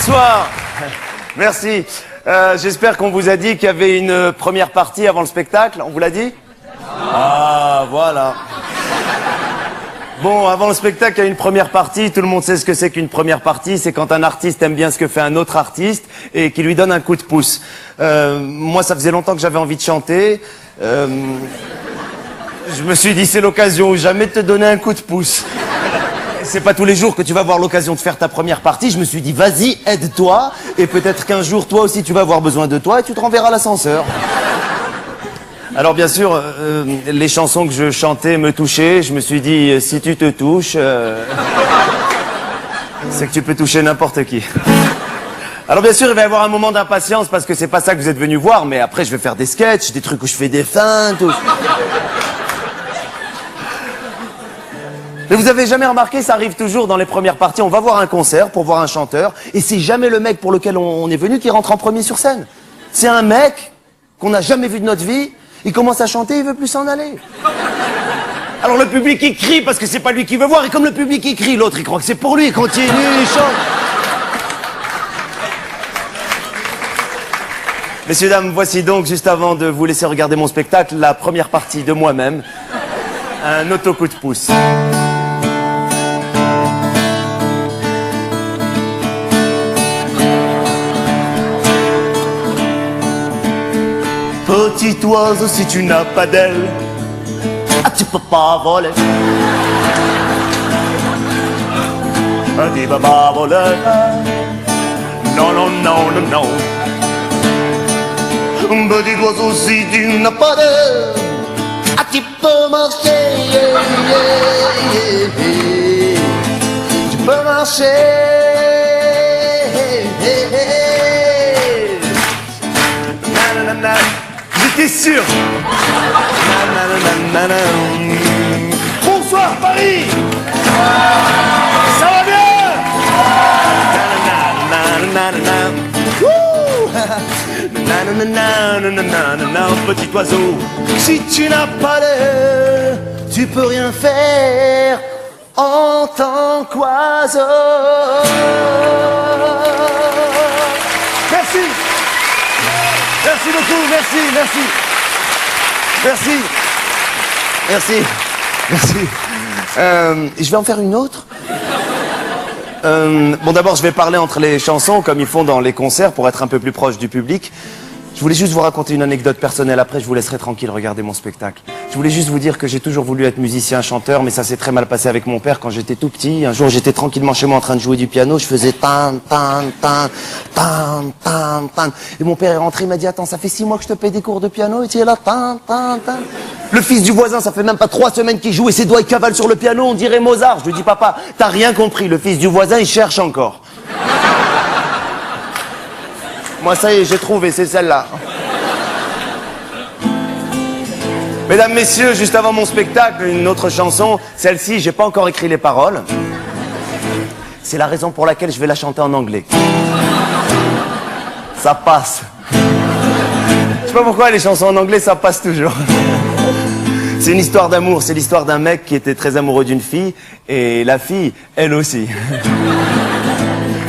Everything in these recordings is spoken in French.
Bonsoir. Merci. J'espère qu'on vous a dit qu'il y avait une première partie avant le spectacle. On vous l'a dit? Ah, voilà. Bon, avant le spectacle, il y a une première partie. Tout le monde sait ce que c'est qu'une première partie. C'est quand un artiste aime bien ce que fait un autre artiste et qui lui donne un coup de pouce. Moi, ça faisait longtemps que j'avais envie de chanter. Je me suis dit, c'est l'occasion ou jamais de te donner un coup de pouce. C'est pas tous les jours que tu vas avoir l'occasion de faire ta première partie. Je me suis dit, vas-y, aide-toi. Et peut-être qu'un jour, toi aussi, tu vas avoir besoin de toi et tu te renverras l'ascenseur. Alors, bien sûr, les chansons que je chantais me touchaient. Je me suis dit, si tu te touches, c'est que tu peux toucher n'importe qui. Alors, bien sûr, il va y avoir un moment d'impatience parce que c'est pas ça que vous êtes venus voir. Mais après, je vais faire des sketchs, des trucs où je fais des feintes. Mais vous avez jamais remarqué, ça arrive toujours dans les premières parties, on va voir un concert pour voir un chanteur, et c'est jamais le mec pour lequel on est venu qui rentre en premier sur scène. C'est un mec qu'on n'a jamais vu de notre vie, il commence à chanter, il veut plus s'en aller. Alors le public il crie parce que c'est pas lui qui veut voir, et comme le public il crie, l'autre il croit que c'est pour lui, il continue, il chante. Messieurs, dames, voici donc, juste avant de vous laisser regarder mon spectacle, la première partie de moi-même, un auto-coup de pouce. Petit oiseau, si tu n'as pas d'aile, ah, tu peux pas voler. Ah, tu peux pas voler. Non, non, non, non, non. Petit oiseau, si tu n'as pas d'aile, ah, tu peux marcher. Tu peux marcher. J'étais sûr. Bonsoir Paris. Ça va bien? Petit oiseau, si tu n'as pas l'air, tu peux rien faire en tant qu'oiseau. Merci. Merci beaucoup, merci, merci. Merci. Merci. Merci. Je vais en faire une autre. Bon, d'abord, je vais parler entre les chansons, comme ils font dans les concerts, pour être un peu plus proche du public. Je voulais juste vous raconter une anecdote personnelle. Après, je vous laisserai tranquille regarder mon spectacle. Je voulais juste vous dire que j'ai toujours voulu être musicien, chanteur, mais ça s'est très mal passé avec mon père quand j'étais tout petit. Un jour, j'étais tranquillement chez moi en train de jouer du piano. Je faisais tan, tan, tan, tan, tan, tan. Et mon père est rentré, il m'a dit, attends, ça fait 6 mois que je te paye des cours de piano et tu es là, tan, tan, tan. Le fils du voisin, ça fait même pas 3 semaines qu'il joue et ses doigts, ils cavalent sur le piano, on dirait Mozart. Je lui dis, papa, t'as rien compris. Le fils du voisin, il cherche encore. Moi, ça y est, j'ai trouvé, c'est celle-là. Mesdames, messieurs, juste avant mon spectacle, une autre chanson. Celle-ci, j'ai pas encore écrit les paroles. C'est la raison pour laquelle je vais la chanter en anglais. Ça passe. Je sais pas pourquoi les chansons en anglais, ça passe toujours. C'est une histoire d'amour. C'est l'histoire d'un mec qui était très amoureux d'une fille. Et la fille, elle aussi.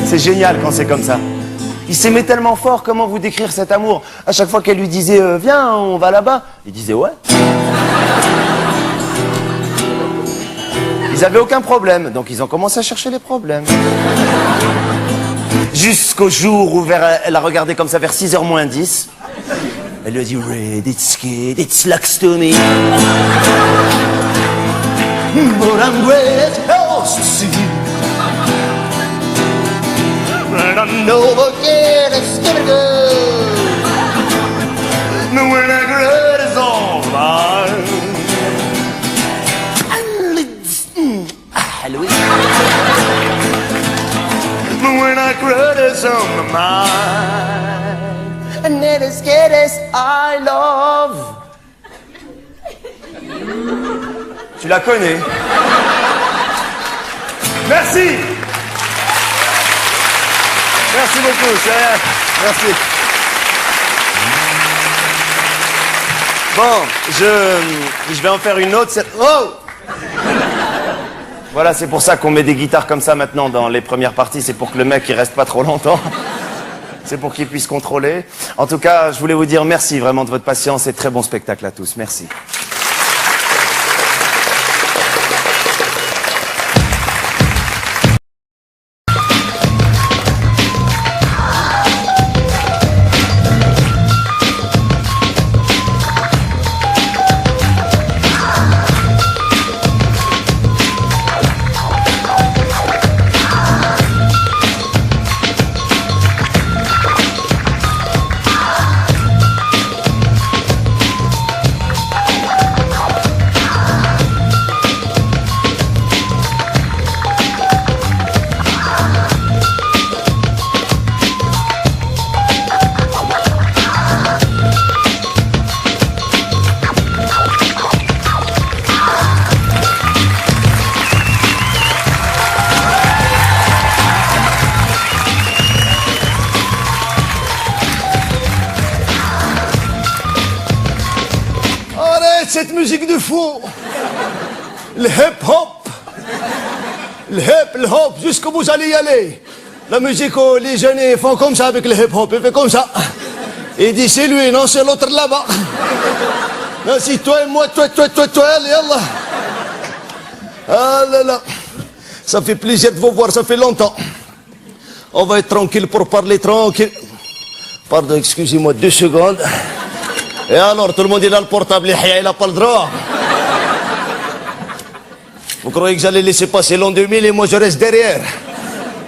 C'est génial quand c'est comme ça. Il s'aimait tellement fort, comment vous décrire cet amour? À chaque fois qu'elle lui disait viens, on va là-bas, il disait ouais. Ils avaient aucun problème, donc ils ont commencé à chercher les problèmes. Jusqu'au jour où elle a regardé comme ça vers 6h moins 10. Elle lui a dit red, it's scared, it's looks to me. But I'm great else to see. And I never get a skinny girl. When I get is all mine. Halloween. When I get is on my mind. And it is get is I love. Tu la connais? Merci. Merci beaucoup, c'est rien. Merci. Bon, je vais en faire une autre. Oh! Voilà, c'est pour ça qu'on met des guitares comme ça maintenant dans les premières parties. C'est pour que le mec il reste pas trop longtemps. C'est pour qu'il puisse contrôler. En tout cas, je voulais vous dire merci vraiment de votre patience et très bon spectacle à tous. Merci. Cette musique de fou, le hip-hop, le hop, jusqu'où vous allez y aller. La musique où les jeunes ils font comme ça avec le hip-hop, ils font comme ça. Il dit c'est lui, non c'est l'autre là-bas. Non c'est toi et moi, toi, allez, Allah. Ah là là, ça fait plaisir de vous voir, ça fait longtemps. On va être tranquille pour parler tranquille. Pardon, excusez-moi 2 secondes. Et alors, tout le monde il a le portable, il n'a pas le droit. Vous croyez que j'allais laisser passer l'an 2000 et moi je reste derrière?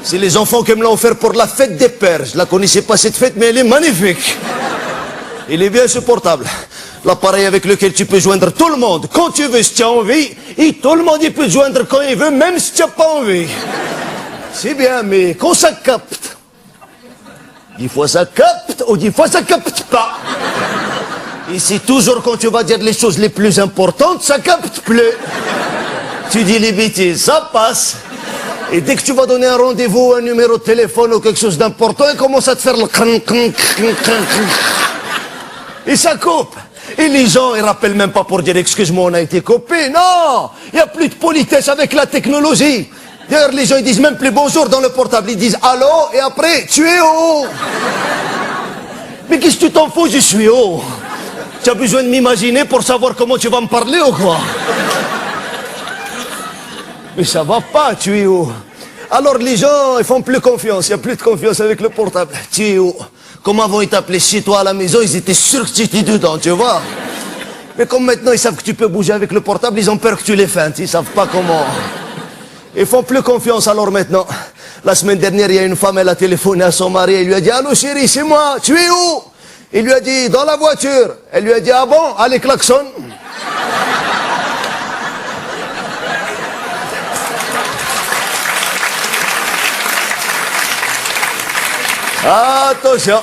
C'est les enfants qui me l'ont offert pour la fête des pères. Je la connaissais pas cette fête, mais elle est magnifique. Il est bien ce portable. L'appareil avec lequel tu peux joindre tout le monde, quand tu veux, si tu as envie. Et tout le monde il peut te joindre quand il veut, même si tu n'as pas envie. C'est bien, mais quand ça capte, 10 fois ça capte, ou 10 fois ça capte pas. Et c'est toujours quand tu vas dire les choses les plus importantes, ça capte plus. Tu dis les bêtises, ça passe. Et dès que tu vas donner un rendez-vous, un numéro de téléphone ou quelque chose d'important, il commence à te faire le et ça coupe. Et les gens, ils rappellent même pas pour dire excuse-moi, on a été coupé. Non, il n'y a plus de politesse avec la technologie. D'ailleurs, les gens, ils disent même plus bonjour dans le portable. Ils disent allô et après, tu es où? Mais qu'est-ce que tu t'en fous, je suis où? Tu as besoin de m'imaginer pour savoir comment tu vas me parler ou quoi? Mais ça va pas, tu es où? Alors les gens, ils font plus confiance, il n'y a plus de confiance avec le portable. Tu es où? Comme avant ils t'appelaient chez toi à la maison, ils étaient sûrs que tu étais dedans, tu vois? Mais comme maintenant ils savent que tu peux bouger avec le portable, ils ont peur que tu les feintes, ils savent pas comment. Ils font plus confiance alors maintenant. La semaine dernière, il y a une femme, elle a téléphoné à son mari, elle lui a dit « Allô chérie, c'est moi, tu es où ?» Il lui a dit, dans la voiture. Elle lui a dit, ah bon, allez, klaxon. Attention.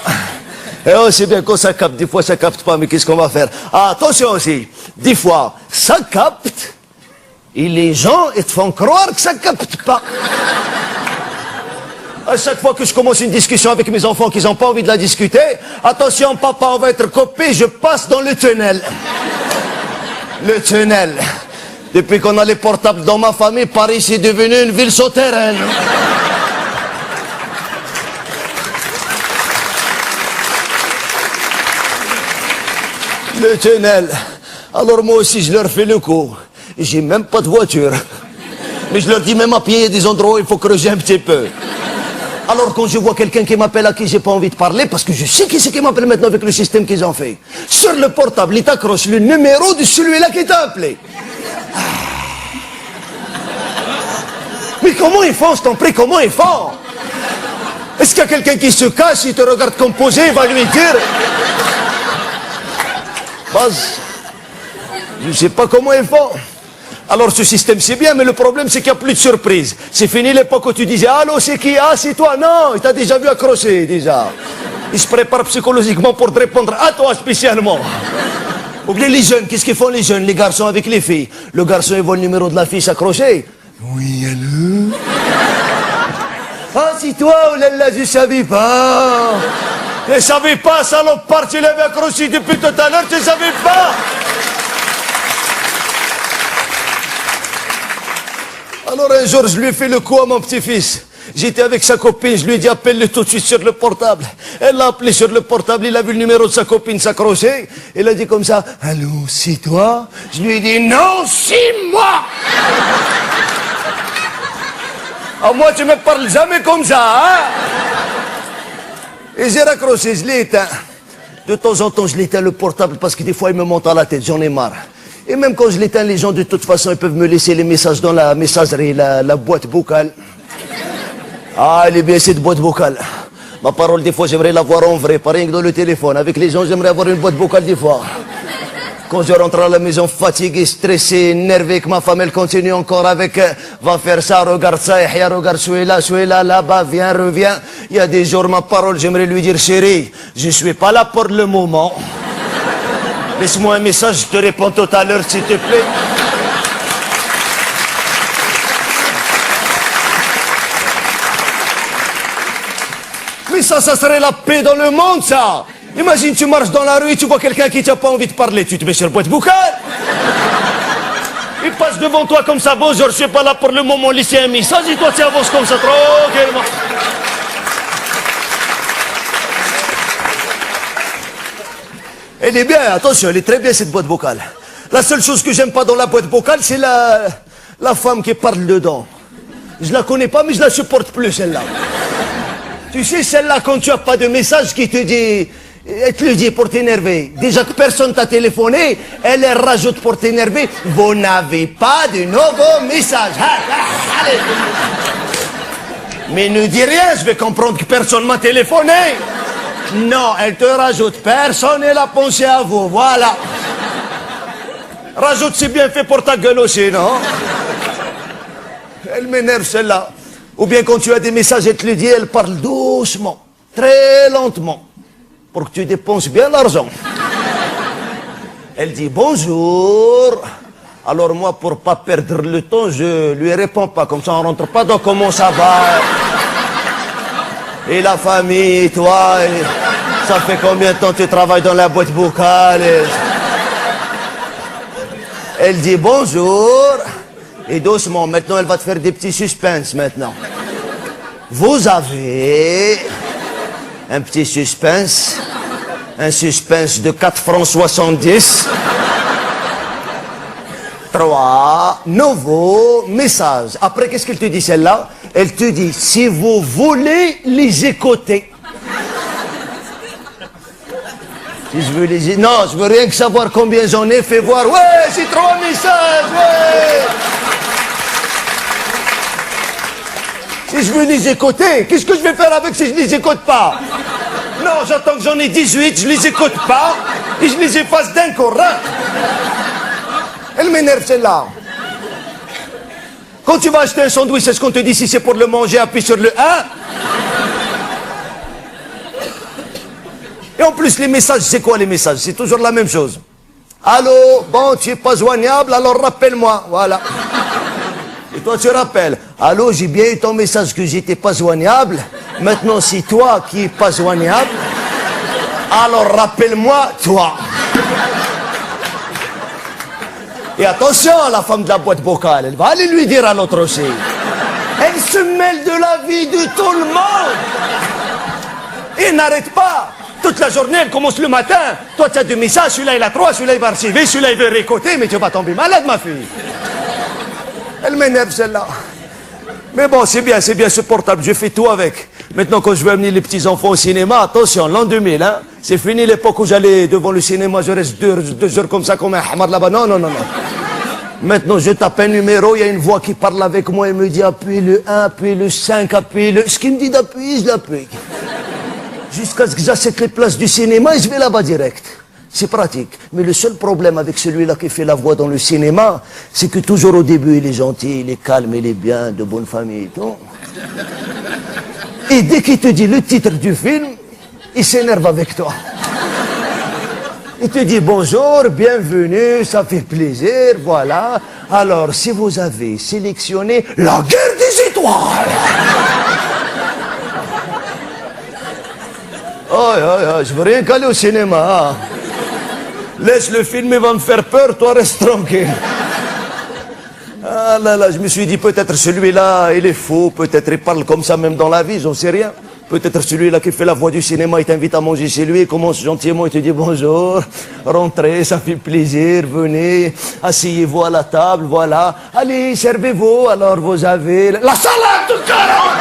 Et aussi bien quand ça capte, des fois ça capte pas, mais qu'est-ce qu'on va faire? Attention aussi, des fois ça capte, et les gens, ils te font croire que ça capte pas. À chaque fois que je commence une discussion avec mes enfants qui n'ont pas envie de la discuter, attention papa, on va être coupé, je passe dans le tunnel. Le tunnel. Depuis qu'on a les portables dans ma famille, Paris c'est devenu une ville souterraine. Le tunnel. Alors moi aussi je leur fais le coup. J'ai même pas de voiture. Mais je leur dis même à pied, il y a des endroits où il faut creuser un petit peu. Alors quand je vois quelqu'un qui m'appelle à qui j'ai pas envie de parler, parce que je sais qui c'est qui m'appelle maintenant avec le système qu'ils ont fait. Sur le portable, il t'accroche le numéro de celui-là qui t'a appelé. Mais comment ils font, je t'en prie, comment ils font? Est-ce qu'il y a quelqu'un qui se cache, il te regarde composer, il va lui dire... Baz, je sais pas comment ils font. Alors ce système c'est bien, mais le problème c'est qu'il n'y a plus de surprise. C'est fini l'époque où tu disais « Allô, c'est qui? Ah, c'est toi ?» Non, il t'a déjà vu accrocher, déjà. Il se prépare psychologiquement pour te répondre à toi spécialement. Ou bien les jeunes, qu'est-ce qu'ils font les jeunes, les garçons avec les filles? Le garçon il voit le numéro de la fille s'accrocher. Oui, allô? Ah, c'est toi? Oh là là, je savais pas. Je savais pas, salopard, tu l'avais accroché depuis tout à l'heure, tu savais pas. Alors un jour, je lui ai fait le coup à mon petit-fils. J'étais avec sa copine, je lui ai dit appelle-le tout de suite sur le portable. Elle l'a appelé sur le portable, il a vu le numéro de sa copine s'accrocher. Il a dit comme ça, allô, c'est toi? Je lui ai dit non, c'est moi. Ah, moi, tu me parles jamais comme ça, hein? Et j'ai raccroché, je l'ai éteint. De temps en temps, je l'éteins le portable parce que des fois, il me monte à la tête, j'en ai marre. Et même quand je l'éteins, les gens, de toute façon, ils peuvent me laisser les messages dans la messagerie, la boîte vocale. Ah, elle est bien cette boîte vocale. Ma parole, des fois, j'aimerais la voir en vrai, pas rien que dans le téléphone. Avec les gens, j'aimerais avoir une boîte vocale des fois. Quand je rentre à la maison fatigué, stressé, énervé, que ma femme, elle continue encore avec va faire ça, regarde ça, Yahya, regarde celui-là, là-bas, viens, reviens. Il y a des jours, ma parole, j'aimerais lui dire, chérie, je suis pas là pour le moment. Laisse-moi un message, je te réponds tout à l'heure, s'il te plaît. Mais ça serait la paix dans le monde, ça. Imagine, tu marches dans la rue et tu vois quelqu'un qui t'a pas envie de parler. Tu te mets sur boîte vocale. Il passe devant toi comme ça. Bonjour, je suis pas là pour le moment, laissez un message et toi tu avances comme ça, tranquillement. Elle est bien, attention, elle est très bien cette boîte vocale. La seule chose que j'aime pas dans la boîte vocale, c'est la femme qui parle dedans. Je la connais pas, mais je la supporte plus, celle-là. Tu sais, celle-là, quand tu as pas de message qui te dit, elle te le dit pour t'énerver. Déjà que personne t'a téléphoné, elle rajoute pour t'énerver, vous n'avez pas de nouveaux messages. Allez. Mais ne dis rien, je vais comprendre que personne m'a téléphoné. Non, elle te rajoute, personne n'a pensé à vous, voilà. Rajoute, c'est bien fait pour ta gueule aussi, non? Elle m'énerve, celle-là. Ou bien quand tu as des messages, elle te le dit, elle parle doucement, très lentement, pour que tu dépenses bien l'argent. Elle dit bonjour. Alors moi, pour pas perdre le temps, je lui réponds pas, comme ça on rentre pas dans comment ça va. Et la famille, et toi, et ça fait combien de temps que tu travailles dans la boîte vocale? Elle dit bonjour. Et doucement, maintenant elle va te faire des petits suspens maintenant. Vous avez un petit suspense, un suspense de 4 francs 70. 3 nouveaux messages. Après, qu'est-ce qu'elle te dit celle-là? Elle te dit, si vous voulez les écouter. Si je veux les... Non, je veux rien que savoir combien j'en ai. Fais voir. Ouais, c'est 3 messages, ouais. Si je veux les écouter, qu'est-ce que je vais faire avec si je les écoute pas? Non, j'attends que j'en ai 18, je les écoute pas, et je les efface d'un coup. Elle m'énerve celle-là. Quand tu vas acheter un sandwich, est-ce qu'on te dit si c'est pour le manger, appuie sur le 1? Et en plus, les messages, c'est quoi les messages? C'est toujours la même chose. Allô, bon, tu n'es pas joignable, alors rappelle-moi, voilà. Et toi, tu rappelles. Allô, j'ai bien eu ton message que j'étais pas joignable. Maintenant, c'est toi qui n'es pas joignable. Alors, rappelle-moi, toi. Et attention, la femme de la boîte vocale, elle va aller lui dire à l'autre aussi. Elle se mêle de la vie de tout le monde. Et n'arrête pas. Toute la journée, elle commence le matin. Toi, tu as 2 messages, celui-là, il a 3, celui-là, il va archiver, celui-là, il veut récolter, mais tu vas tomber malade, ma fille. Elle m'énerve, celle-là. Mais bon, c'est bien supportable, je fais tout avec. Maintenant, quand je veux amener les petits-enfants au cinéma, attention, l'an 2000, hein, c'est fini l'époque où j'allais devant le cinéma, je reste 2 heures comme ça, comme un hamar là-bas. Non. Maintenant, je tape un numéro, il y a une voix qui parle avec moi, et me dit appuie le 1, appuie le 5, appuie le... Ce qu'il me dit d'appuyer, je l'appuie. Jusqu'à ce que j'achète les places du cinéma et je vais là-bas direct. C'est pratique. Mais le seul problème avec celui-là qui fait la voix dans le cinéma, c'est que toujours au début, il est gentil, il est calme, il est bien, de bonne famille et tout. Et dès qu'il te dit le titre du film, il s'énerve avec toi. Il te dit bonjour, bienvenue, ça fait plaisir, voilà. Alors, si vous avez sélectionné La Guerre des Étoiles. Oh, je veux rien qu'aller au cinéma. Laisse le film, il va me faire peur, toi reste tranquille. Ah là là, je me suis dit peut-être celui-là, il est faux, peut-être il parle comme ça même dans la vie, j'en sais rien. Peut-être celui-là qui fait la voix du cinéma, il t'invite à manger chez lui, il commence gentiment, il te dit bonjour, rentrez, ça fait plaisir, venez, asseyez-vous à la table, voilà. Allez, servez-vous, alors vous avez la salade de carottes.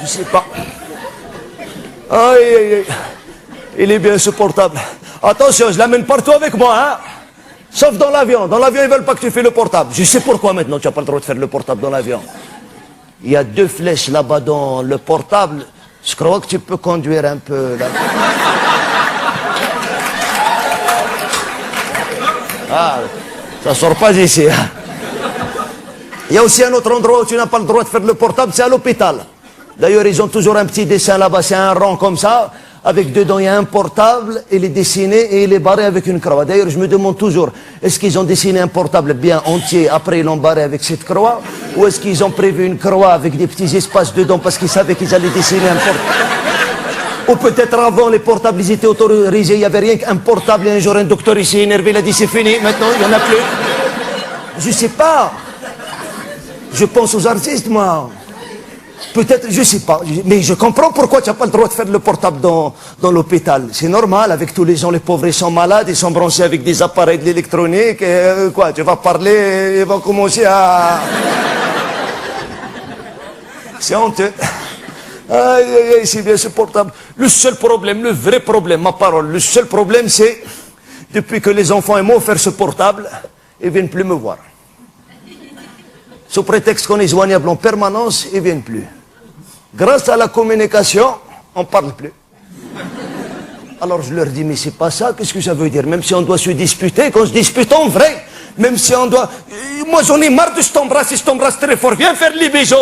Je sais pas. Aïe, aïe, aïe. Il est bien supportable. Attention, je l'amène partout avec moi, hein. Sauf dans l'avion. Dans l'avion, ils veulent pas que tu fasses le portable. Je sais pourquoi maintenant tu n'as pas le droit de faire le portable dans l'avion. Il y a 2 flèches là-bas dans le portable. Je crois que tu peux conduire un peu là. Ah, ça sort pas d'ici, hein. Il y a aussi un autre endroit où tu n'as pas le droit de faire le portable, c'est à l'hôpital. D'ailleurs, ils ont toujours un petit dessin là-bas, c'est un rond comme ça, avec dedans il y a un portable, il est dessiné et il est barré avec une croix. D'ailleurs, je me demande toujours, est-ce qu'ils ont dessiné un portable bien entier, après ils l'ont barré avec cette croix, ou est-ce qu'ils ont prévu une croix avec des petits espaces dedans parce qu'ils savaient qu'ils allaient dessiner un portable? Ou peut-être avant, les portables, ils étaient autorisés, il n'y avait rien qu'un portable, et un jour un docteur ici énervé, il a dit c'est fini, maintenant il n'y en a plus. Je sais pas. Je pense aux artistes, moi. Peut-être, je sais pas, mais je comprends pourquoi tu n'as pas le droit de faire le portable dans l'hôpital. C'est normal, avec tous les gens, les pauvres, ils sont malades, ils sont branchés avec des appareils de l'électronique, et quoi, tu vas parler, ils vont commencer à... C'est honteux. Aïe, aïe, aïe, c'est bien ce portable. Le seul problème, le vrai problème, ma parole, le seul problème, c'est, depuis que les enfants m'ont offert ce portable, ils ne viennent plus me voir. Sous prétexte qu'on est joignable en permanence, ils ne viennent plus. Grâce à la communication, on ne parle plus. Alors je leur dis, mais c'est pas ça, qu'est-ce que ça veut dire? Même si on doit se disputer, qu'on se dispute en vrai. Même si on doit... Moi j'en ai marre de je t'embrasse très fort, viens faire les bisous.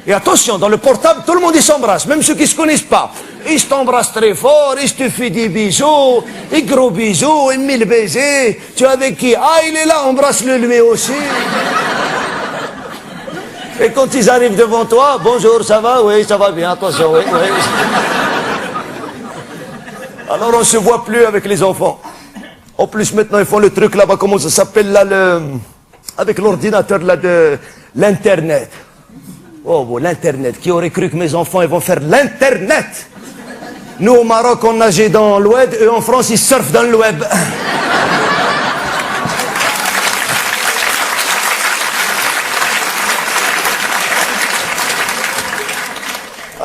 Et attention, dans le portable, tout le monde il s'embrasse, même ceux qui ne se connaissent pas. Ils t'embrassent très fort, ils te font des bisous, et gros bisous, et 1000 baisers. Tu es avec qui? Ah, il est là, embrasse-le lui aussi. Et quand ils arrivent devant toi, bonjour, ça va? Oui, ça va bien, attention, oui, oui. Alors on ne se voit plus avec les enfants. En plus, maintenant, ils font le truc là-bas, comment ça s'appelle là, avec l'ordinateur là de l'Internet. Oh, bon, l'Internet. Qui aurait cru que mes enfants, ils vont faire l'Internet? Nous, au Maroc, on nageait dans le web, et en France, ils surfent dans le web.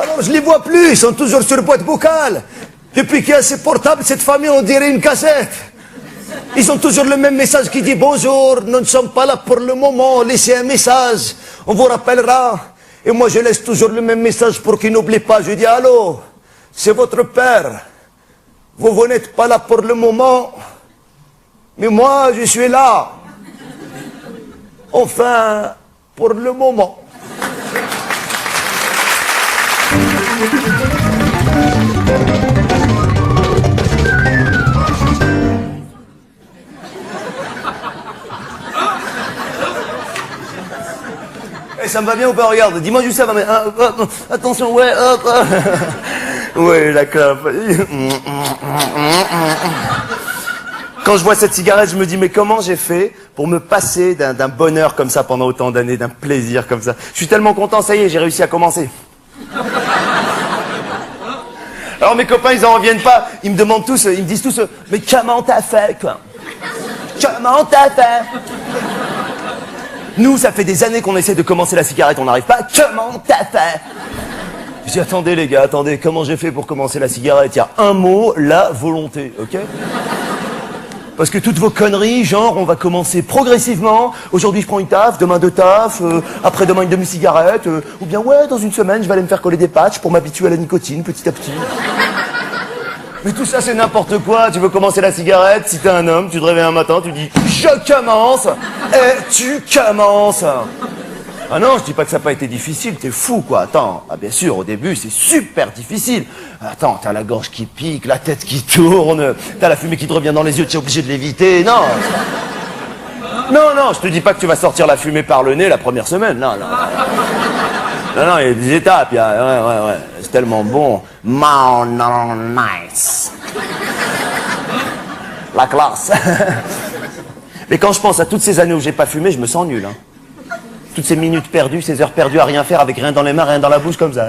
Alors, je les vois plus, ils sont toujours sur boîte vocale. Depuis qu'il y a ces portables, cette famille, on dirait une cassette. Ils ont toujours le même message qui dit « Bonjour, nous ne sommes pas là pour le moment, laissez un message, on vous rappellera. » Et moi, je laisse toujours le même message pour qu'ils n'oublient pas. Je dis, allô, c'est votre père. Vous n'êtes pas là pour le moment, mais moi, je suis là. Enfin, pour le moment. Et ça me va bien ou pas? Regarde, dis-moi juste ça va, mais attention, ouais, hop. Ouais, la clope. Quand je vois cette cigarette, je me dis, mais comment j'ai fait pour me passer d'un bonheur comme ça pendant autant d'années, d'un plaisir comme ça? Je suis tellement content, ça y est, j'ai réussi à commencer. Alors mes copains, ils en reviennent pas, ils me demandent tous, ils me disent tous, mais comment t'as fait, quoi? Comment t'as fait? Nous, ça fait des années qu'on essaie de commencer la cigarette, on n'arrive pas. Comment t'as fait? Je dis, attendez les gars, attendez, comment j'ai fait pour commencer la cigarette? Il y a un mot, la volonté, ok? Parce que toutes vos conneries, genre, on va commencer progressivement. Aujourd'hui, je prends une taf, demain 2 tafs, après-demain une demi-cigarette, ou bien, ouais, dans une semaine, je vais aller me faire coller des patchs pour m'habituer à la nicotine, petit à petit. Mais tout ça, c'est n'importe quoi. Tu veux commencer la cigarette, si t'es un homme, tu te réveilles un matin, tu dis « Je commence !» et tu commences. Ah non, je dis pas que ça n'a pas été difficile, t'es fou, quoi. Attends, ah bien sûr, au début, c'est super difficile. Attends, t'as la gorge qui pique, la tête qui tourne, t'as la fumée qui te revient dans les yeux, tu es obligé de l'éviter. Non. Non, non, je te dis pas que tu vas sortir la fumée par le nez la première semaine. Non, non. Non, non, il y a des étapes, il y a... Ouais, c'est tellement bon. Non, nice. La classe. Mais quand je pense à toutes ces années où j'ai pas fumé, je me sens nul, hein. Toutes ces minutes perdues, ces heures perdues à rien faire, avec rien dans les mains, rien dans la bouche, comme ça.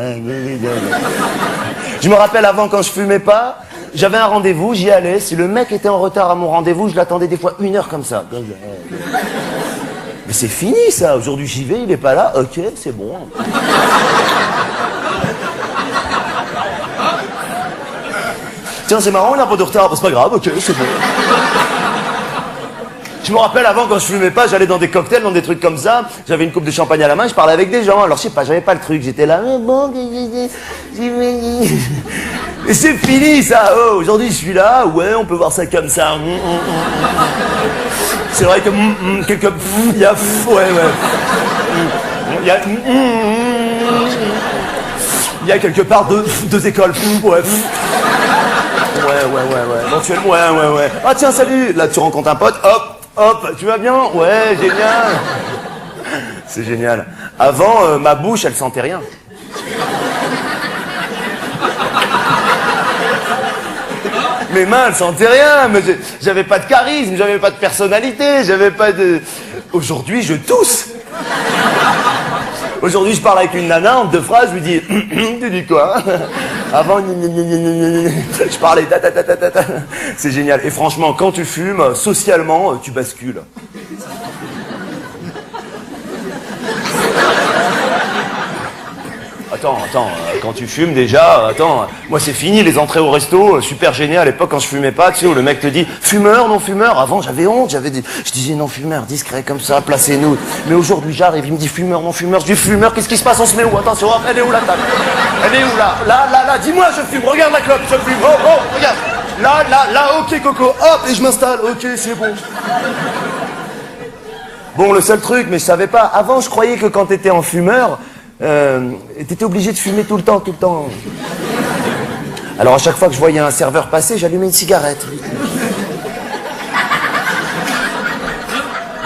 Je me rappelle avant, quand je fumais pas, j'avais un rendez-vous, j'y allais. Si le mec était en retard à mon rendez-vous, je l'attendais des fois 1 heure comme ça. Mais c'est fini, ça. Aujourd'hui, j'y vais, il est pas là. Ok, c'est bon. Tiens, c'est marrant, il n'a pas de retard. Bah, c'est pas grave, ok, c'est bon. Je me rappelle avant, quand je fumais pas, j'allais dans des cocktails, dans des trucs comme ça. J'avais une coupe de champagne à la main, je parlais avec des gens. Alors, je sais pas, j'avais pas le truc. J'étais là, mais bon, et c'est fini, ça. Oh, aujourd'hui, je suis là. Ouais, on peut voir ça comme ça. C'est vrai que quelque... Il y a... Ouais. Il y a... Il y a quelque part deux écoles. Ouais. Éventuellement, ouais. Ah, tiens, salut. Là, tu rencontres un pote. Hop, tu vas bien? Ouais, génial. C'est génial. Avant, ma bouche, elle sentait rien. Mes mains, elles sentaient rien. Mais j'avais pas de charisme, j'avais pas de personnalité, j'avais pas de... Aujourd'hui, je tousse. Aujourd'hui, je parle avec une nana, en 2 phrases, je lui dis... Tu dis quoi? Avant, je parlais... C'est génial. Et franchement, quand tu fumes, socialement, tu bascules. Attends, quand tu fumes déjà, moi c'est fini les entrées au resto, super génial à l'époque quand je fumais pas, tu sais, où le mec te dit fumeur, non fumeur. Avant j'avais honte, je disais non fumeur, discret comme ça, placez-nous. Mais aujourd'hui j'arrive, il me dit fumeur, non fumeur, je dis fumeur, qu'est-ce qui se passe, on se met où? Attention, hop, elle est où la table? Elle est où là, dis-moi je fume, regarde la clope, je fume, oh, regarde. Là, ok Coco, hop, et je m'installe, ok c'est bon. Bon, le seul truc, mais je savais pas, avant je croyais que quand t'étais en fumeur, t'étais obligé de fumer tout le temps. Alors à chaque fois que je voyais un serveur passer, j'allumais une cigarette.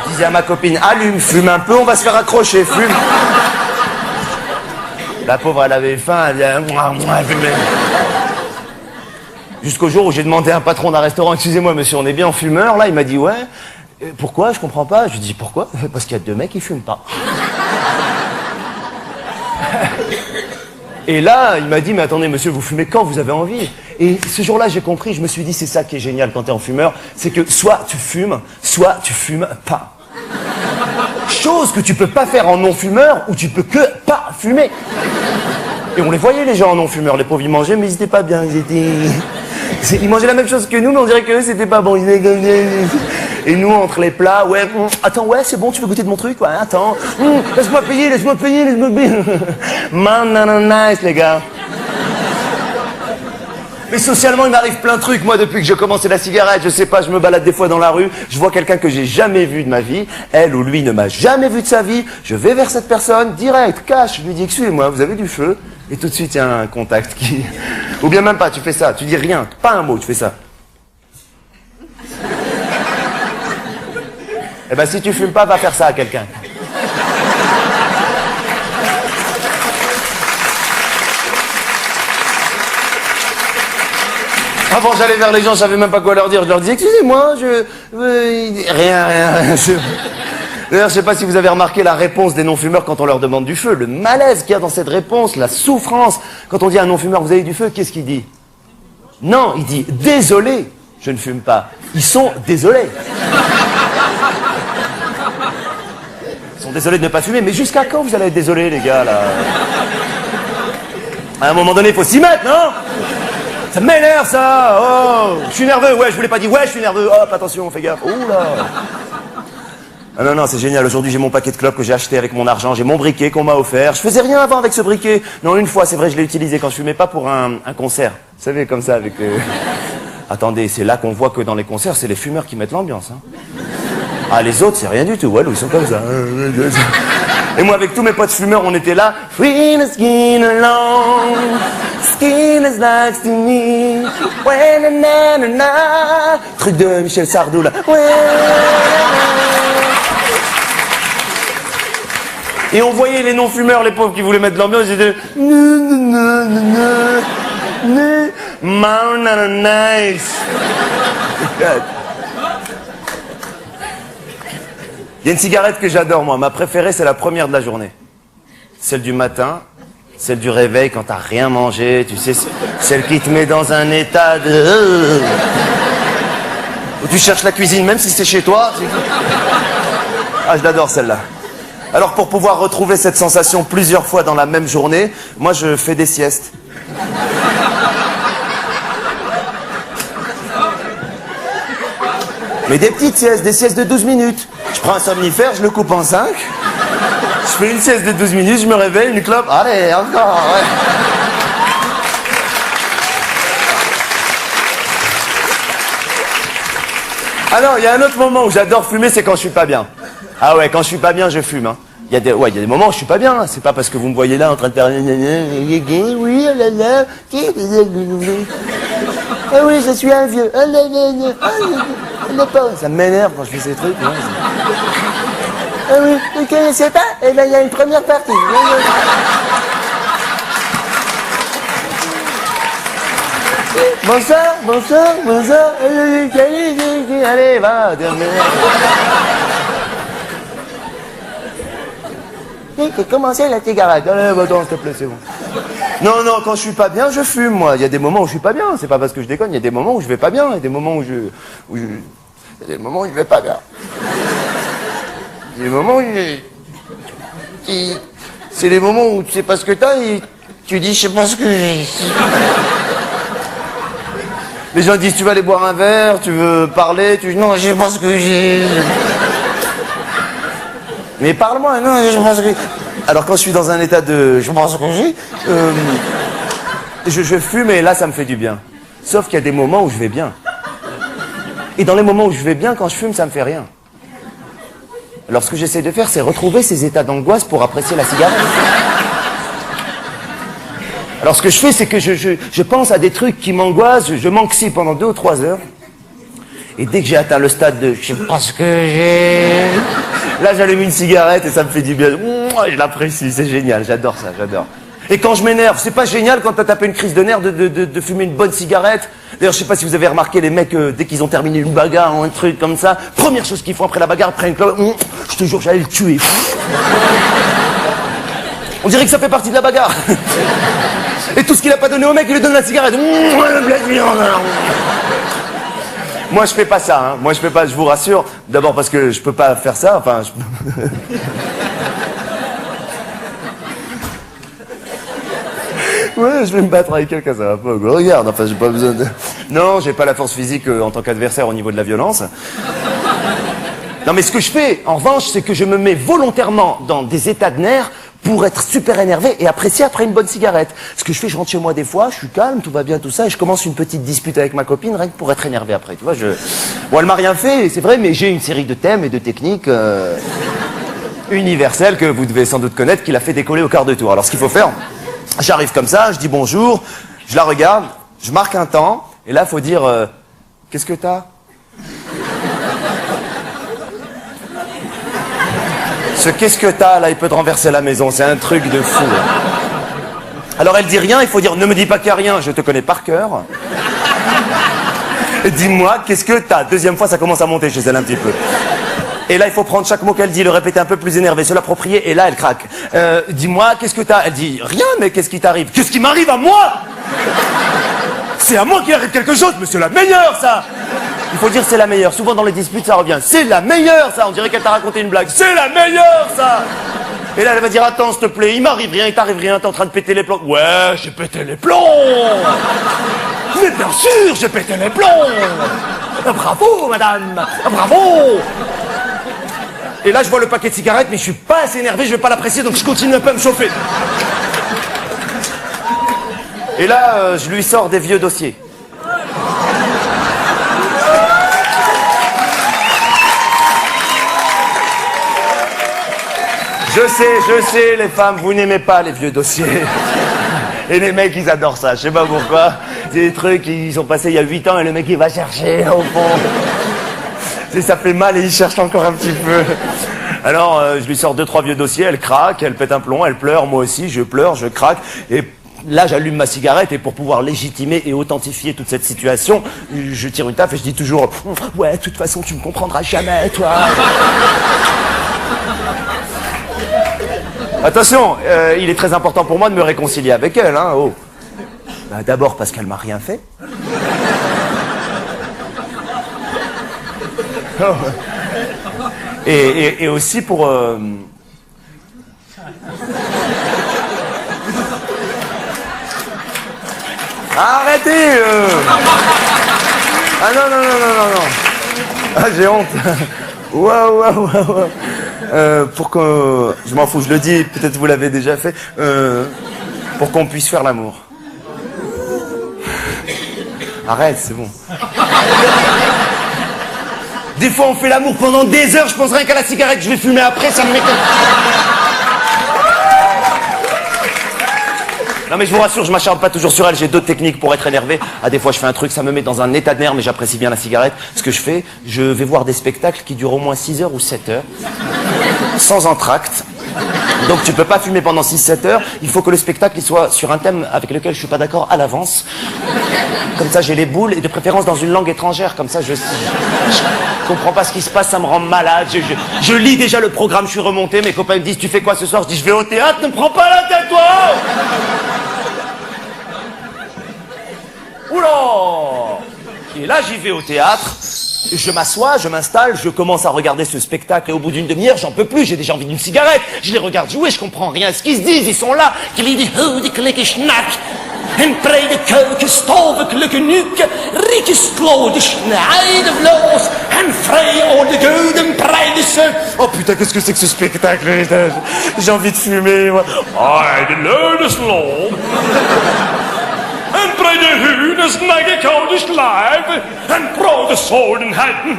Je disais à ma copine, allume, fume un peu, on va se faire accrocher, fume. La pauvre, elle avait faim, elle disait, moi, fumez. Jusqu'au jour où j'ai demandé à un patron d'un restaurant, excusez-moi monsieur, on est bien en fumeur, là, il m'a dit, ouais. Pourquoi? Je comprends pas. Je lui dis, pourquoi? Parce qu'il y a 2 mecs qui fument pas. Et là, il m'a dit, mais attendez, monsieur, vous fumez quand vous avez envie? Et ce jour-là, j'ai compris, je me suis dit, c'est ça qui est génial quand t'es en fumeur, c'est que soit tu fumes pas. Chose que tu peux pas faire en non-fumeur, ou tu peux que pas fumer. Et on les voyait, les gens en non-fumeur, les pauvres, ils mangeaient, mais ils étaient pas bien, ils mangeaient la même chose que nous, mais on dirait qu'eux, c'était pas bon. Et nous, entre les plats, ouais, attends, ouais, c'est bon, tu veux goûter de mon truc? Ouais, attends, laisse-moi payer. Nice, les gars. Mais socialement, il m'arrive plein de trucs. Moi, depuis que j'ai commencé la cigarette, je sais pas, je me balade des fois dans la rue, je vois quelqu'un que j'ai jamais vu de ma vie, elle ou lui ne m'a jamais vu de sa vie, je vais vers cette personne, direct, cash, je lui dis, excusez-moi, vous avez du feu? Et tout de suite, il y a un contact qui... Ou bien même pas, tu fais ça, tu dis rien, pas un mot, tu fais ça. Eh ben, si tu fumes pas, va faire ça à quelqu'un. Avant, j'allais vers les gens, je savais même pas quoi leur dire. Je leur disais, excusez-moi, rien. D'ailleurs, je sais pas si vous avez remarqué la réponse des non-fumeurs quand on leur demande du feu. Le malaise qu'il y a dans cette réponse, la souffrance. Quand on dit à un non-fumeur, vous avez du feu, qu'est-ce qu'il dit? Non, il dit, désolé, je ne fume pas. Ils sont désolés. Ils sont désolés de ne pas fumer, mais jusqu'à quand vous allez être désolés, les gars, là? À un moment donné, il faut s'y mettre, non? Ça m'énerve, ça! Oh! Je suis nerveux, ouais, je vous l'ai pas dit, ouais, je suis nerveux, hop, attention, fais gaffe, oula! Ah non, c'est génial, aujourd'hui j'ai mon paquet de clopes que j'ai acheté avec mon argent, j'ai mon briquet qu'on m'a offert, je faisais rien avant avec ce briquet. Non, une fois, c'est vrai, je l'ai utilisé quand je fumais pas pour un concert. Vous savez, comme ça, avec... Attendez, c'est là qu'on voit que dans les concerts, c'est les fumeurs qui mettent l'ambiance, hein. Ah, les autres, c'est rien du tout, ouais, ils sont comme ça. Et moi, avec tous mes potes fumeurs, on était là. Free the skin alone, skin is like to me. Ouais, na. Truc de Michel Sardou, là. Ouais, Et on voyait les non-fumeurs, les pauvres qui voulaient mettre de l'ambiance, ils étaient... Nice. Il y a une cigarette que j'adore, moi. Ma préférée, c'est la première de la journée. Celle du matin, celle du réveil quand t'as rien mangé, tu sais, celle qui te met dans un état de... où tu cherches la cuisine, même si c'est chez toi. Ah, je l'adore celle-là. Alors pour pouvoir retrouver cette sensation plusieurs fois dans la même journée, moi je fais des siestes. Mais des petites siestes, des siestes de 12 minutes. Je prends un somnifère, je le coupe en 5. Je fais une sieste de 12 minutes, je me réveille, une clope. Allez, encore, ouais. Alors, il y a un autre moment où j'adore fumer, c'est quand je suis pas bien. Ah ouais, quand je suis pas bien, je fume. Hein. Il y a des moments où je suis pas bien. C'est pas parce que vous me voyez là en train de faire... Oui, oh là là. Ah oui, je suis un vieux. Oh là là là. Ça m'énerve quand je fais ces trucs. Hein. Ah oui, vous ne connaissez pas? Eh ben, il y a une première partie. Bonsoir, bonsoir, bonsoir. Allez, va. J'ai commencé la cigarette. Allez, va donc, s'il te plaît, c'est bon. Non, non, quand je suis pas bien, je fume, moi. Il y a des moments où je suis pas bien. C'est pas parce que je déconne. Il y a des moments où je vais pas bien. Il y a des moments où il y a des moments où je vais pas bien. Il y a des moments où c'est les moments où tu sais pas ce que t'as et tu dis, je sais pas ce que j'ai. Les gens disent, tu vas aller boire un verre, tu veux parler, tu dis, non, je sais pas ce que j'ai. Mais parle-moi, non, je pense que... Alors quand je suis dans un état de... Je pense que j'ai... je fume et là, ça me fait du bien. Sauf qu'il y a des moments où je vais bien. Et dans les moments où je vais bien, quand je fume, ça me fait rien. Alors ce que j'essaie de faire, c'est retrouver ces états d'angoisse pour apprécier la cigarette. Alors ce que je fais, c'est que je pense à des trucs qui m'angoissent, je m'anxie pendant 2 ou 3 heures. Et dès que j'ai atteint le stade de... Je sais pas ce que j'ai... Là, j'allume une cigarette et ça me fait du bien. Je l'apprécie, c'est génial, j'adore ça, j'adore. Et quand je m'énerve, c'est pas génial quand t'as tapé une crise de nerfs de fumer une bonne cigarette. D'ailleurs, je sais pas si vous avez remarqué, les mecs, dès qu'ils ont terminé une bagarre ou un truc comme ça, première chose qu'ils font après la bagarre, après une clope, je te jure, j'allais le tuer. On dirait que ça fait partie de la bagarre. Et tout ce qu'il a pas donné au mec, il lui donne la cigarette. Moi, je fais pas ça, hein. Moi, je fais pas, je vous rassure. D'abord parce que je peux pas faire ça, enfin... Ouais, je vais me battre avec quelqu'un, ça va pas. Regarde, enfin, j'ai pas besoin de... Non, j'ai pas la force physique en tant qu'adversaire au niveau de la violence. Non, mais ce que je fais, en revanche, c'est que je me mets volontairement dans des états de nerfs pour être super énervé et apprécier après une bonne cigarette. Ce que je fais, je rentre chez moi des fois, je suis calme, tout va bien, tout ça, et je commence une petite dispute avec ma copine, rien que pour être énervé après, tu vois, Bon, elle m'a rien fait, c'est vrai, mais j'ai une série de thèmes et de techniques universelles que vous devez sans doute connaître, qui l'a fait décoller au quart de tour. Alors, ce qu'il faut faire, j'arrive comme ça, je dis bonjour, je la regarde, je marque un temps, et là, il faut dire, qu'est-ce que t'as ? Ce qu'est-ce que t'as, là, il peut te renverser la maison, c'est un truc de fou. Alors elle dit rien, il faut dire, ne me dis pas qu'il n'y a rien, je te connais par cœur. Dis-moi, qu'est-ce que t'as ? Deuxième fois, ça commence à monter chez elle un petit peu. Et là, il faut prendre chaque mot qu'elle dit, le répéter un peu plus énervé, se l'approprier, et là, elle craque. Dis-moi, qu'est-ce que t'as ? Elle dit, rien, mais qu'est-ce qui t'arrive ? Qu'est-ce qui m'arrive à moi ? C'est à moi qu'il arrive quelque chose, mais c'est la meilleure, ça ! Il faut dire c'est la meilleure. Souvent dans les disputes, ça revient. C'est la meilleure, ça. On dirait qu'elle t'a raconté une blague. C'est la meilleure, ça. Et là, elle va dire, attends, s'il te plaît, il m'arrive rien, il t'arrive rien, t'es en train de péter les plombs. Ouais, j'ai pété les plombs. Mais bien sûr, j'ai pété les plombs. Bravo, madame. Bravo. Et là, je vois le paquet de cigarettes, mais je suis pas assez énervé, je vais pas l'apprécier, donc je continue un peu à me chauffer. Et là, je lui sors des vieux dossiers. Je sais, les femmes, vous n'aimez pas les vieux dossiers. Et les mecs, ils adorent ça, je sais pas pourquoi. C'est des trucs qui sont passés il y a 8 ans et le mec, il va chercher au fond. Ça fait mal et il cherche encore un petit peu. Alors, je lui sors 2-3 vieux dossiers, elle craque, elle pète un plomb, elle pleure, moi aussi, je pleure, je craque, et là, j'allume ma cigarette, et pour pouvoir légitimer et authentifier toute cette situation, je tire une taf et je dis toujours « Ouais, de toute façon, tu me comprendras jamais, toi !» Attention, il est très important pour moi de me réconcilier avec elle, hein, oh. Bah, d'abord parce qu'elle m'a rien fait. Oh. Et aussi pour... Arrêtez Ah non, non, non, non, non, non. Ah, j'ai honte. Waouh, waouh, waouh. Pour que... Je m'en fous, je le dis, peut-être vous l'avez déjà fait. Pour qu'on puisse faire l'amour. Arrête, c'est bon. Des fois, on fait l'amour pendant des heures, je pense rien qu'à la cigarette que je vais fumer après, ça me m'étonne. Non mais je vous rassure, je m'acharne pas toujours sur elle, j'ai d'autres techniques pour être énervé. Ah, des fois je fais un truc, ça me met dans un état de nerf, mais j'apprécie bien la cigarette. Ce que je fais, je vais voir des spectacles qui durent au moins 6 heures ou 7 heures, sans entracte. Donc tu peux pas fumer pendant 6-7 heures, il faut que le spectacle il soit sur un thème avec lequel je suis pas d'accord à l'avance. Comme ça j'ai les boules, et de préférence dans une langue étrangère, comme ça je comprends pas ce qui se passe, ça me rend malade. Je lis déjà le programme, je suis remonté, mes copains me disent tu fais quoi ce soir? Je dis je vais au théâtre, ne me prends pas la tête toi. Oula! Et là, j'y vais au théâtre, je m'assois, je m'installe, je commence à regarder ce spectacle, et au bout d'une demi-heure, j'en peux plus, j'ai déjà envie d'une cigarette. Je les regarde jouer, je comprends rien à ce qu'ils se disent, ils sont là. En brede keuken, stolvekelijke nuke, riekeslode, snijden vloos, en vrij over de gouden breide ze. Oh putain, qu'est-ce que c'est que ce spectacle? J'ai envie de fumer, moi. Ai, de leude sloom. En brede hunen, snijden koude slijven, en brode zodenheden.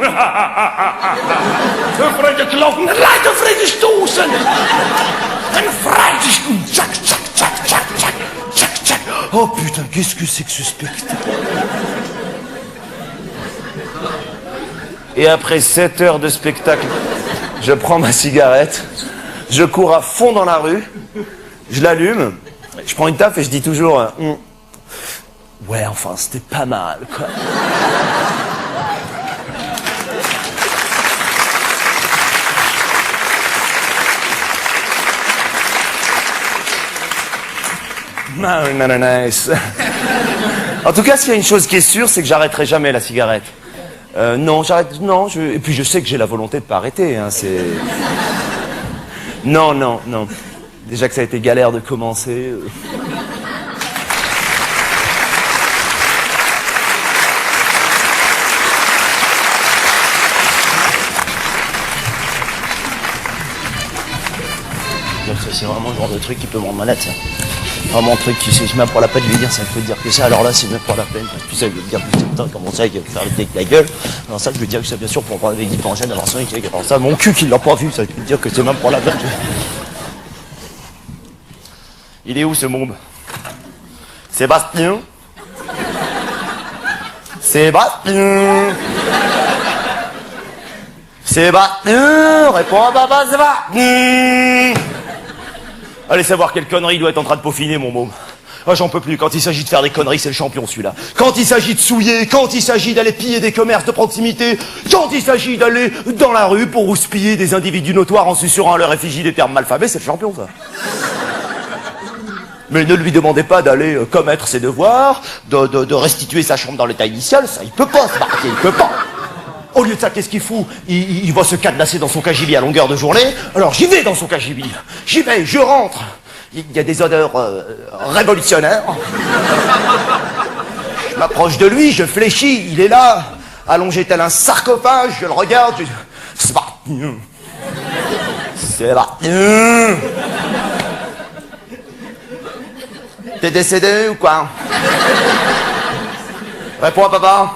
De vrije klokken, lijken vrije stoelsen. En vrije schoen, tjak, tjak, tjak, tjak, tjak. Oh putain, qu'est-ce que c'est que ce spectacle? Et après 7 heures de spectacle, je prends ma cigarette, je cours à fond dans la rue, je l'allume, je prends une taf et je dis toujours ouais, enfin, c'était pas mal, quoi. Nice. En tout cas, s'il y a une chose qui est sûre, c'est que j'arrêterai jamais la cigarette. Non, j'arrête. Non, et puis je sais que j'ai la volonté de pas arrêter. Hein, c'est. Non, non, non. Déjà que ça a été galère de commencer. C'est vraiment le genre de truc qui peut me rendre malade, ça. Vraiment un truc qui, si je mets pour la peine de lui dire, ça peut dire que ça, alors là, c'est même pour la peine. Puis ça, il veut me dire, putain, comment ça, il va faire avec la gueule. Alors ça, je veux dire que c'est bien sûr pour prendre avec l'hypogène, alors ça, mon cul qui l'a pas vu, ça veut dire que c'est même pour la peine. Il est où, ce môme? Sébastien? Sébastien? Sébastien? Réponds à papa, Sébastien! Allez savoir quelle connerie il doit être en train de peaufiner, mon môme. Ah, j'en peux plus. Quand il s'agit de faire des conneries, c'est le champion, celui-là. Quand il s'agit de souiller, quand il s'agit d'aller piller des commerces de proximité, quand il s'agit d'aller dans la rue pour houspiller des individus notoires en susurrant à leur effigie des termes malfamés, c'est le champion, ça. Mais ne lui demandez pas d'aller commettre ses devoirs, de restituer sa chambre dans l'état initial, ça, il peut pas se marquer, il peut pas. Au lieu de ça, qu'est-ce qu'il fout? Il va se cadenasser dans son cagibi à longueur de journée. Alors j'y vais dans son cagibi. J'y vais, je rentre. Il y a des odeurs révolutionnaires. Je m'approche de lui, je fléchis. Il est là, allongé tel un sarcophage. Je le regarde. C'est parti. C'est parti. T'es décédé ou quoi? Réponds à papa.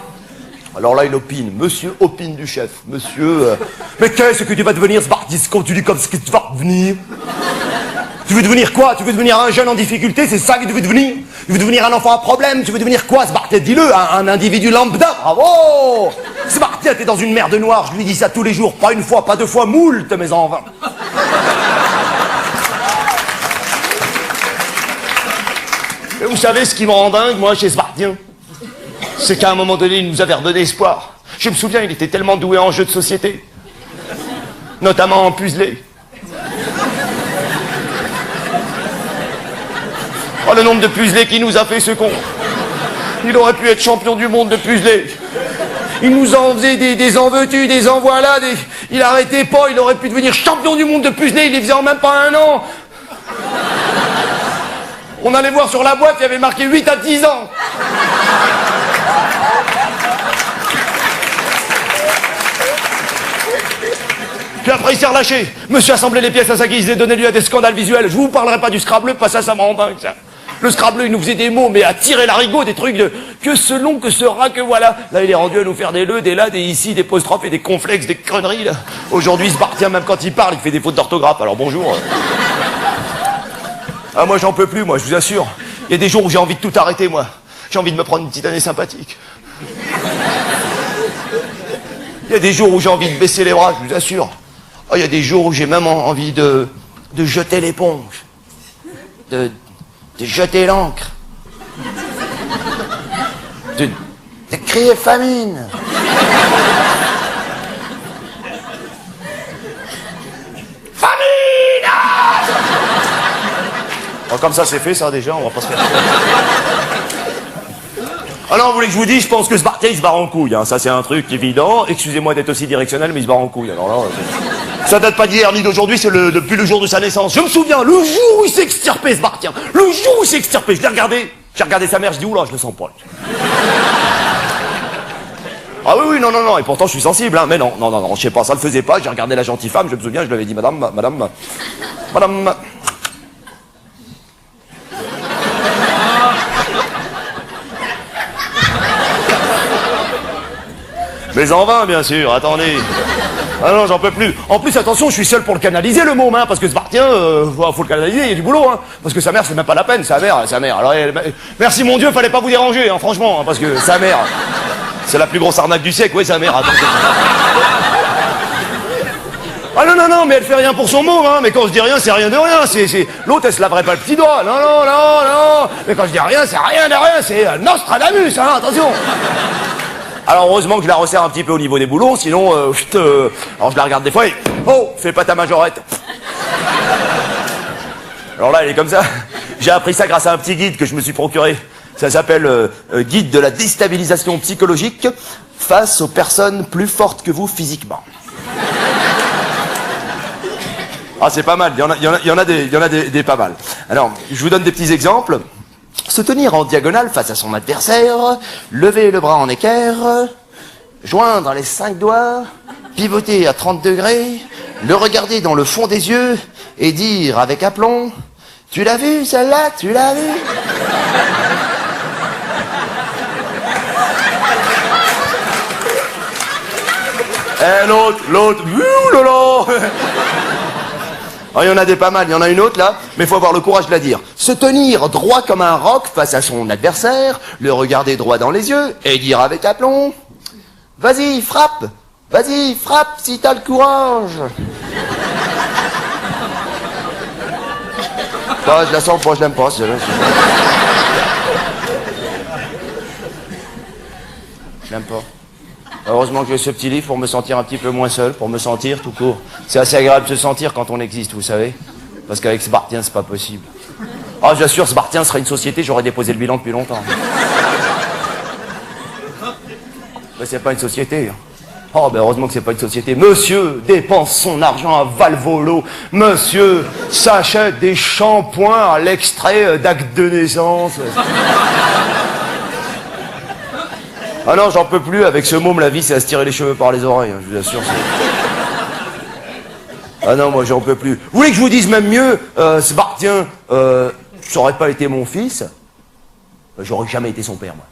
Alors là, il opine. Monsieur opine du chef. Monsieur... Mais qu'est-ce que tu vas devenir, Spartis, quand tu dis comme ce que tu vas devenir? Tu veux devenir quoi? Tu veux devenir un jeune en difficulté? C'est ça que tu veux devenir? Tu veux devenir un enfant à problème? Tu veux devenir quoi, Spartis? Dis-le, un individu lambda. Bravo! Smartien, t'es dans une merde noire, je lui dis ça tous les jours, pas une fois, pas deux fois, moult, mais en vain. Et vous savez ce qui me rend dingue, moi, chez Smartien? C'est qu'à un moment donné, il nous avait redonné espoir. Je me souviens, il était tellement doué en jeux de société. Notamment en puzzlé. Oh, le nombre de puzzlés qu'il nous a fait, ce con. Il aurait pu être champion du monde de puzzlé. Il nous en faisait des en veux-tu, des en voilà, il arrêtait pas, il aurait pu devenir champion du monde de puzzlé, il les faisait en même pas un an. On allait voir sur la boîte, il y avait marqué 8 à 10 ans. Puis après, il s'est relâché. Monsieur assemblait les pièces à sa guise et donnait lieu à des scandales visuels. Je vous parlerai pas du Scrabble, pas ça me rend dingue, ça. Le Scrabble, il nous faisait des mots, mais à tirer l'arigot, des trucs de que ce long, que ce rat, que voilà. Là, il est rendu à nous faire des le, des là, des ici, des apostrophes et des complexes, des conneries, là. Aujourd'hui, il se barre, même quand il parle, il fait des fautes d'orthographe. Alors bonjour. Ah, moi, j'en peux plus, moi, je vous assure. Il y a des jours où j'ai envie de tout arrêter, moi. J'ai envie de me prendre une petite année sympathique. Il y a des jours où j'ai envie de baisser les bras, je vous assure. Oh, il y a des jours où j'ai même envie de jeter l'éponge. De jeter l'encre. De crier famine. Famine! Oh, comme ça c'est fait, ça déjà, on va pas se faire. Alors, vous voulez que je vous dise, je pense que Smartien, il se barre en couille, hein. Ça, c'est un truc évident. Excusez-moi d'être aussi directionnel, mais il se barre en couille. Alors là, ça date pas d'hier ni d'aujourd'hui, c'est depuis le jour de sa naissance. Je me souviens, le jour où il s'est extirpé, Smartien. Le jour où il s'est extirpé, je l'ai regardé. J'ai regardé sa mère, je dis, oula, je le sens pas. Ah oui, non, et pourtant, je suis sensible, hein. Mais non, je sais pas, ça le faisait pas. J'ai regardé la gentille femme, je me souviens, je lui avais dit, madame. Mais en vain, bien sûr, attendez. Ah non, j'en peux plus. En plus, attention, je suis seul pour le canaliser, le môme, hein, parce que Smartien, faut le canaliser, il y a du boulot, hein. Parce que sa mère, c'est même pas la peine, sa mère. Alors, merci mon Dieu, fallait pas vous déranger, hein, franchement, hein, parce que sa mère, c'est la plus grosse arnaque du siècle, oui, sa mère, attendez. Ah non, mais elle fait rien pour son môme, hein, mais quand je dis rien, c'est rien de rien, l'autre, elle se laverait pas le petit doigt, non, mais quand je dis rien, c'est rien de rien, c'est Nostradamus, hein, attention. Alors heureusement que je la resserre un petit peu au niveau des boulons, sinon, alors je la regarde des fois et... Oh, fais pas ta majorette. Alors là, elle est comme ça. J'ai appris ça grâce à un petit guide que je me suis procuré. Ça s'appelle Guide de la déstabilisation psychologique face aux personnes plus fortes que vous physiquement. Ah, c'est pas mal, il y en a des pas mal. Alors, je vous donne des petits exemples. Se tenir en diagonale face à son adversaire, lever le bras en équerre, joindre les 5 doigts, pivoter à 30 degrés, le regarder dans le fond des yeux et dire avec aplomb « Tu l'as vu celle-là, tu l'as vu ?» Eh l'autre, oulala. Oh, il y en a des pas mal, il y en a une autre là, mais il faut avoir le courage de la dire. Se tenir droit comme un roc face à son adversaire, le regarder droit dans les yeux et dire avec aplomb « Vas-y, frappe si t'as le courage !» Ah, je la sens pas, je l'aime pas, celle-là. Je l'aime pas. Heureusement que j'ai ce petit livre pour me sentir un petit peu moins seul, pour me sentir tout court. C'est assez agréable de se sentir quand on existe, vous savez. Parce qu'avec Smartien, c'est pas possible. Ah, j'assure, Smartien serait une société, j'aurais déposé le bilan depuis longtemps. Mais c'est pas une société. Oh, ben heureusement que c'est pas une société. Monsieur dépense son argent à Valvolo. Monsieur s'achète des shampoings à l'extrait d'acte de naissance. Ah non, j'en peux plus, avec ce môme, la vie, c'est à se tirer les cheveux par les oreilles, hein, je vous assure. Ah non, moi, j'en peux plus. Vous voulez que je vous dise même mieux, Smartien, ça aurait pas été mon fils, j'aurais jamais été son père, moi.